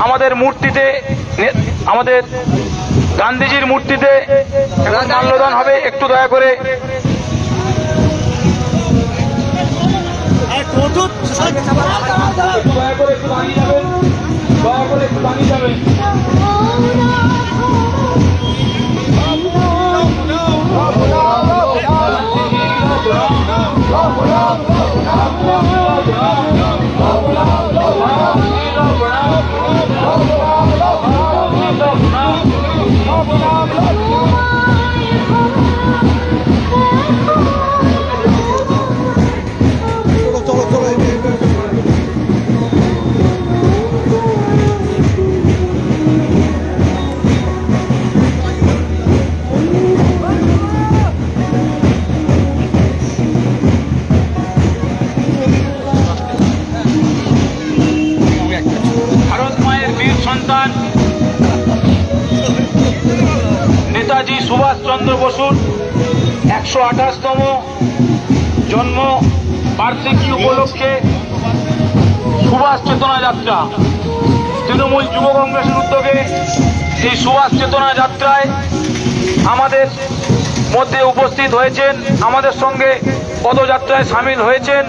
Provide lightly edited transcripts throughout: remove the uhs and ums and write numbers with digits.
আমাদের মূর্তিতে, আমাদের গান্ধীজির মূর্তিতে মাল্যদান হবে। একটু দয়া করে একটু দাঁড়িয়ে যাবেন। নেতাজি সুভাষচন্দ্র বসুর ১২৮তম জন্ম বার্ষিকী উপলক্ষে সুভাষ চেতনা যাত্রা, তৃণমূল যুব কংগ্রেসের উদ্যোগে এই সুভাষ চেতনা যাত্রায় আমাদের মধ্যে উপস্থিত হয়েছেন, আমাদের সঙ্গে পদযাত্রায় সামিল হয়েছেন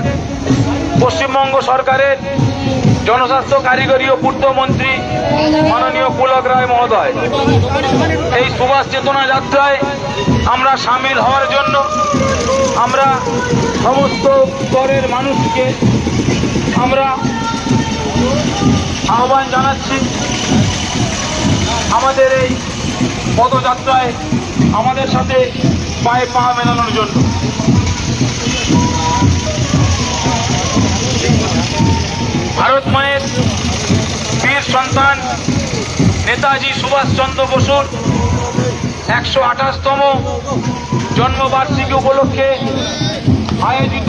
পশ্চিমবঙ্গ সরকারের জনস্বাস্থ্য, কারিগরি ও পূর্তমন্ত্রী মাননীয় পুলক রায় মহোদয়। এই সুভাষ চেতনা যাত্রায় আমরা সামিল হওয়ার জন্য আমরা সমস্ত স্তরের মানুষকে আমরা আহ্বান জানাচ্ছি আমাদের এই পদযাত্রায় আমাদের সাথে পায়ে পা মেলানোর জন্য। ভারত মায়ের বীর সন্তান নেতাজি সুভাষচন্দ্র বসুর ১২৮তম জন্মবার্ষিকী উপলক্ষে আয়োজিত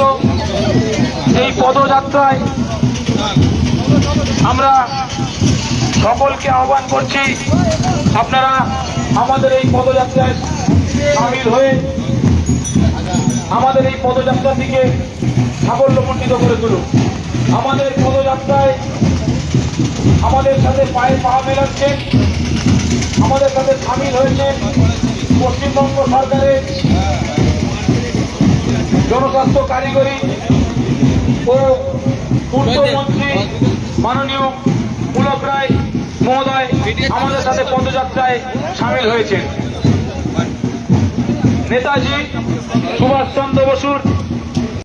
এই পদযাত্রায় আমরা সকলকে আহ্বান করছি, আপনারা আমাদের এই পদযাত্রায় সামিল হয়ে আমাদের এই পদযাত্রাটিকে সাফল্যমণ্ডিত করে তুলুন। আমাদের পদযাত্রায় আমাদের সাথে পায়ে পা মেলাচ্ছেন, আমাদের সাথে সামিল হয়েছেন পশ্চিমবঙ্গ সরকারের জনস্বাস্থ্য, কারিগরি ও পূর্তমন্ত্রী মাননীয় পুলক রায় মহোদয় আমাদের সাথে পদযাত্রায় সামিল হয়েছেন। নেতাজি সুভাষচন্দ্র বসুর